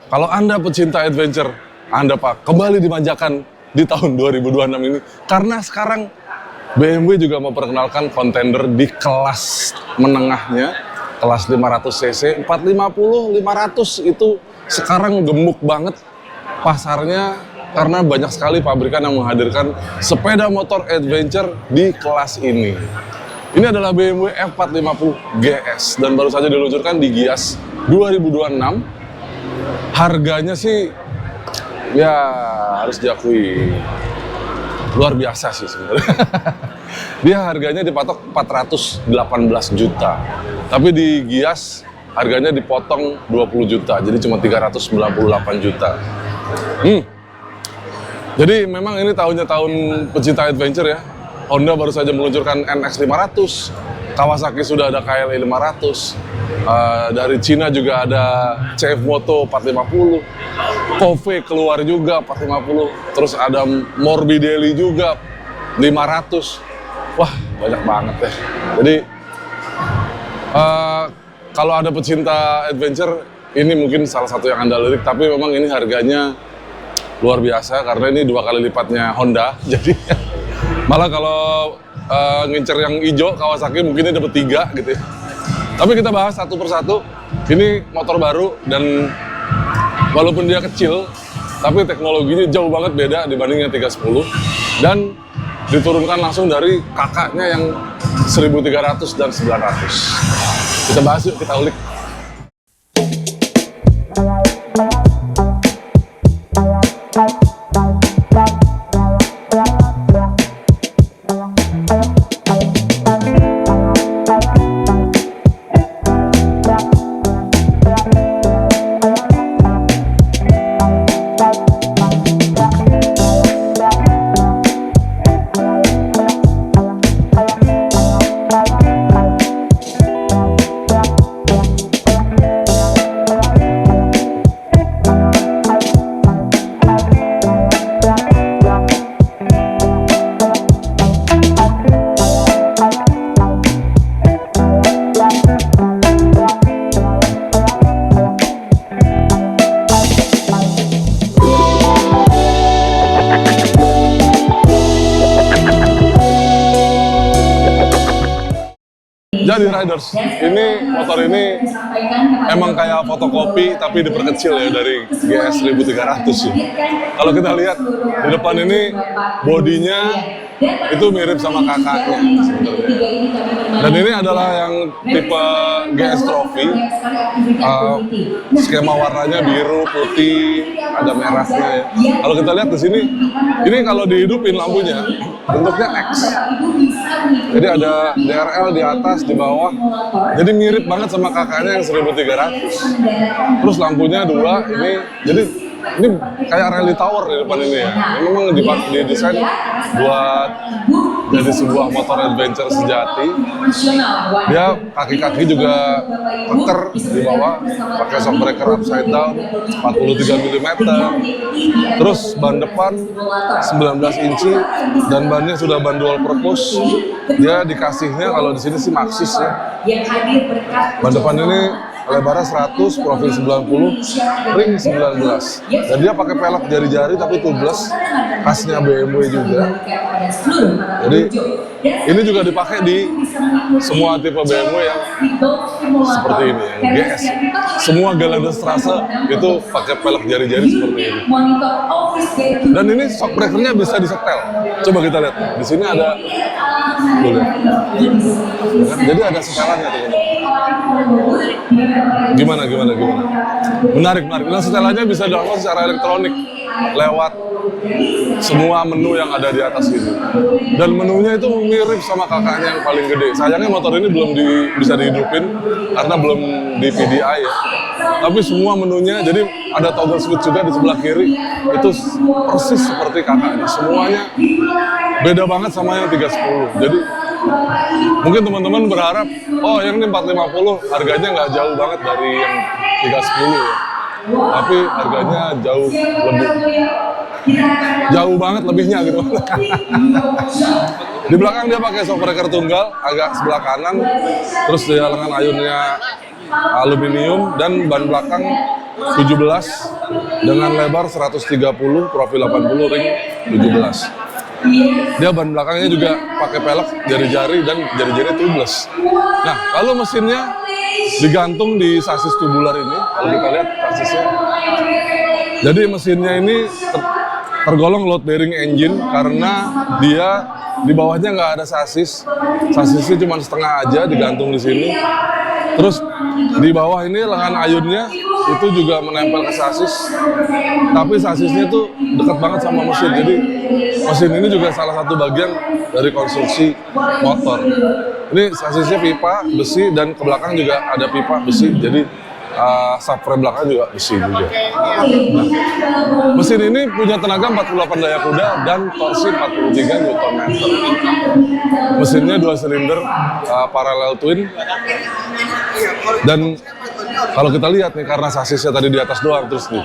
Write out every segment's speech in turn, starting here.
Kalau Anda pecinta adventure, Anda Pak, kembali dimanjakan di tahun 2026 ini. Karena sekarang BMW juga memperkenalkan kontender di kelas menengahnya, kelas 500cc, 450, 500 itu sekarang gemuk banget pasarnya karena banyak sekali pabrikan yang menghadirkan sepeda motor adventure di kelas ini. Ini adalah BMW F450 GS dan baru saja diluncurkan di Gias 2026. Harganya sih ya harus diakui luar biasa sih sebenarnya. Dia harganya dipatok 418 juta. Tapi di Gias harganya dipotong 20 juta. Jadi cuma 398 juta. Jadi memang ini tahun pecinta adventure ya. Honda baru saja meluncurkan NX 500. Kawasaki sudah ada KLE 500. Dari Cina juga ada CF Moto 450. Kove keluar juga 450, terus ada Morbidelli juga 500. Wah, banyak banget ya. Jadi kalau ada pecinta adventure, ini mungkin salah satu yang Anda lirik, tapi memang ini harganya luar biasa karena ini 2 kali lipatnya Honda. Jadi malah kalau ngincer yang hijau Kawasaki mungkin dapat 3 gitu ya. Tapi kita bahas satu persatu. Ini motor baru dan walaupun dia kecil, tapi teknologinya jauh banget beda dibanding yang 310 dan diturunkan langsung dari kakaknya yang 1300 dan 900. Kita bahas yuk, kita ulik. Jadi Riders, ini motor ini emang kayak fotokopi tapi diperkecil ya dari GS 1300 ya. Kalau kita lihat di depan ini bodinya itu mirip sama kakaknya sebenarnya. Dan ini adalah yang tipe GS Trophy. Skema warnanya biru, putih, ada merahnya ya. Kalau kita lihat di sini, ini kalau dihidupin lampunya bentuknya X. Jadi ada DRL di atas, di bawah. Jadi mirip banget sama kakaknya yang 1300. Terus lampunya 2, ini jadi ini kayak rally tower di depan ini ya. Ini memang didesain buat jadi sebuah motor adventure sejati. Dia kaki-kaki juga keker di bawah, pakai shock breaker upside down 43 mm. Terus ban depan 19 inci dan bannya sudah ban dual purpose. Dia dikasihnya kalau di sini sih Maxxis ya. Ban depan ini lebarnya 100, profil 90, ring 19. Dan dia pakai pelek jari-jari tapi tubeless, khasnya BMW juga. Jadi ini juga dipakai di semua tipe BMW yang seperti ini, yang GS. Semua Gelegenstrasse itu pakai pelek jari-jari seperti ini. Dan ini shock breaker-nya bisa disetel. Coba kita lihat. Di sini ada, jadi ada setelannya tuh. Gimana? Menarik. Dan setelannya bisa dilakukan secara elektronik lewat semua menu yang ada di atas ini. Dan menunya itu mirip sama kakaknya yang paling gede. Sayangnya motor ini belum bisa dihidupin karena belum di PDI ya. Tapi semua menunya, jadi ada toggle switch juga di sebelah kiri, itu persis seperti kakaknya. Semuanya beda banget sama yang 310. Jadi mungkin teman-teman berharap, oh yang ini 450 harganya nggak jauh banget dari yang 310 ya. Tapi harganya jauh banget lebihnya gitu. Di belakang dia pakai shock breaker tunggal, agak sebelah kanan, terus di lengan ayunnya aluminium dan ban belakang 17 dengan lebar 130, profil 80, ring 17. Dia ban belakangnya juga pakai pelek jari-jari dan jari-jari tubeless. Nah, kalau mesinnya digantung di sasis tubular ini, kalau kita lihat sasisnya. Jadi mesinnya ini tergolong load bearing engine karena dia di bawahnya nggak ada sasis. Sasisnya cuma setengah aja digantung di sini. Terus di bawah ini lengan ayunnya itu juga menempel ke sasis. Tapi sasisnya tuh dekat banget sama mesin. Jadi mesin ini juga salah satu bagian dari konstruksi motor. Ini sasisnya pipa besi dan ke belakang juga ada pipa besi. Jadi subframe belakang juga besi juga. Nah, mesin ini punya tenaga 48 daya kuda dan torsi 43 Nm. Mesinnya 2 silinder parallel twin. Dan kalau kita lihat nih, karena sasisnya tadi di atas doang terus gitu.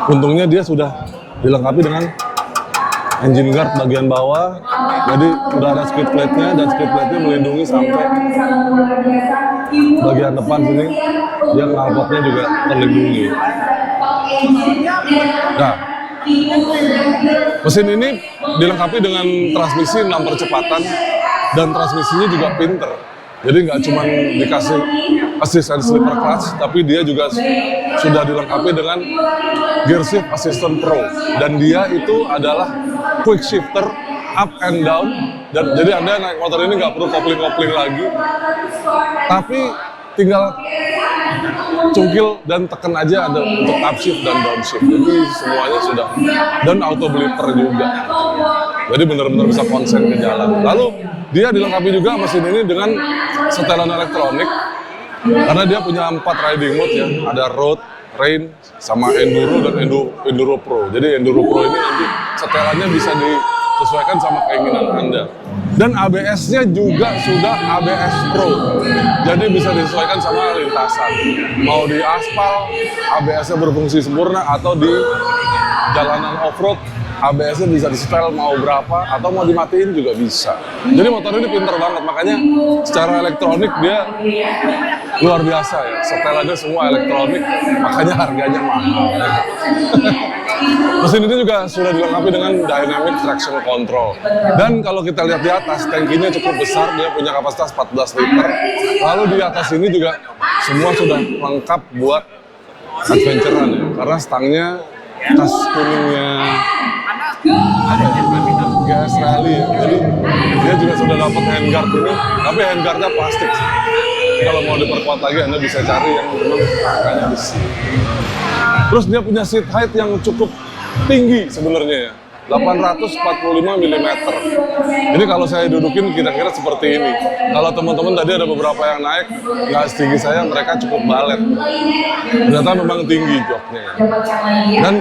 Untungnya dia sudah dilengkapi dengan engine guard bagian bawah. Jadi udah ada skid plate-nya dan skid plate-nya melindungi sampai bagian depan sini. Dia knalpotnya juga terlindungi. Nah, mesin ini dilengkapi dengan transmisi 6 percepatan dan transmisinya juga pinter. Jadi nggak cuma dikasih assist and slipper clutch, tapi dia juga sudah dilengkapi dengan gear shift assistant pro. Dan dia itu adalah quick shifter up and down. Dan jadi Anda naik motor ini nggak perlu kopling-kopling lagi, tapi tinggal cungkil dan tekan aja ada untuk upshift dan downshift. Jadi semuanya sudah, dan auto blipper juga. Jadi benar-benar bisa konsen ke jalan. Lalu dia dilengkapi juga mesin ini dengan setelan elektronik karena dia punya 4 riding mode ya. Ada road, rain, sama enduro dan enduro pro. Jadi enduro pro ini nanti setelannya bisa disesuaikan sama keinginan Anda. Dan ABS-nya juga sudah ABS Pro. Jadi bisa disesuaikan sama lintasan. Mau di aspal, ABS-nya berfungsi sempurna, atau di jalanan off-road, ABS-nya bisa di-setel mau berapa, atau mau dimatiin juga bisa. Jadi motor ini pinter banget, makanya secara elektronik dia luar biasa ya. Setelannya semua elektronik, makanya harganya mahal. Mesin ini juga sudah dilengkapi dengan dynamic traction control. Dan kalau kita lihat di atas, tangkinya cukup besar, dia punya kapasitas 14 liter. Lalu di atas ini juga semua sudah lengkap buat adventure-an ya. Karena stangnya tas kuningnya GS Rally ya. Jadi dia juga sudah dapat handguard ini, tapi handguardnya plastik. Kalau mau diperkuat lagi, Anda bisa cari yang memang rangkanya besi. Terus dia punya seat height yang cukup tinggi sebenarnya ya, 845 mm. Ini kalau saya dudukin kira-kira seperti ini. Kalau teman-teman tadi ada beberapa yang naik, nggak setinggi saya, mereka cukup balet. Ternyata memang tinggi joknya. Dan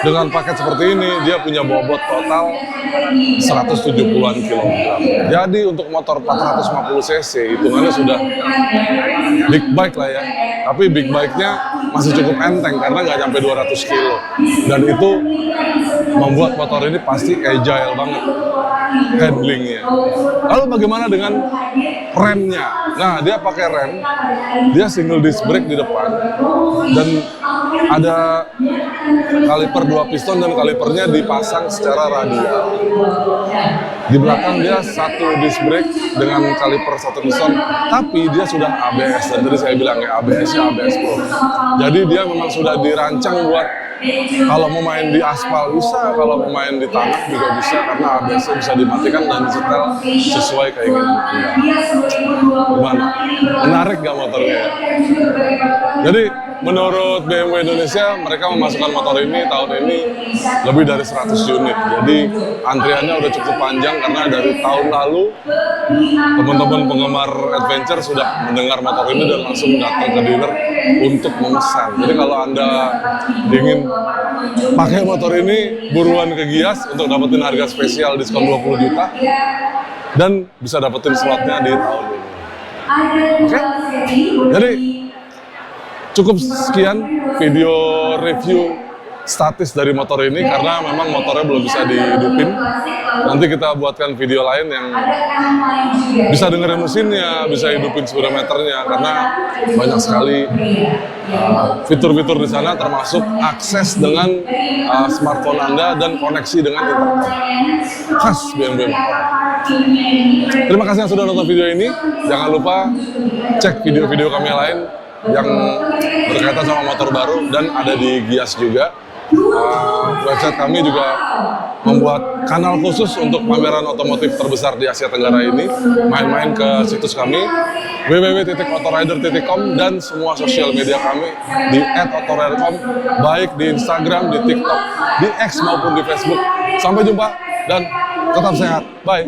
dengan paket seperti ini, dia punya bobot total 170-an kilogram. Jadi untuk motor 450 cc, hitungannya sudah big bike lah ya. Tapi big bike-nya masih cukup enteng karena nggak sampai 200 kilo. Dan itu membuat motor ini pasti agile banget handlingnya. Lalu bagaimana dengan remnya? Nah, dia pakai rem, dia single disc brake di depan, dan ada kaliper 2 piston dan kalipernya dipasang secara radial. Di belakang dia 1 disc brake dengan kaliper 1 piston, tapi dia sudah ABS, dan tadi saya bilang ya ABS-nya ABS Pro. Jadi dia memang sudah dirancang buat kalau mau main di aspal bisa, kalau mau main di tanah juga bisa, karena ABS-nya bisa dimatikan dan disetel sesuai keinginan Anda. Gimana? Menarik gak motornya ya? Jadi menurut BMW Indonesia, mereka memasukkan motor ini tahun ini lebih dari 100 unit. Jadi antriannya udah cukup panjang karena dari tahun lalu teman-teman penggemar adventure sudah mendengar motor ini dan langsung datang ke dealer untuk memesan. Jadi kalau Anda ingin pakai motor ini, buruan ke Gias untuk dapetin harga spesial diskon 20 juta dan bisa dapetin slotnya di tahun ini. Oke? Jadi cukup sekian video review statis dari motor ini karena memang motornya belum bisa dihidupin. Nanti kita buatkan video lain yang bisa dengerin mesinnya, bisa hidupin speedometernya karena banyak sekali fitur-fitur di sana termasuk akses dengan smartphone Anda dan koneksi dengan internet khas BMW Motor. Terima kasih yang sudah nonton video ini. Jangan lupa cek video-video kami lain yang berkaitan sama motor baru dan ada di Gias juga. Website kami juga membuat kanal khusus untuk pameran otomotif terbesar di Asia Tenggara ini. Main-main ke situs kami www.autorider.com dan semua sosial media kami di @autorider.com, baik di Instagram, di TikTok, di X maupun di Facebook. Sampai jumpa dan tetap sehat. Bye.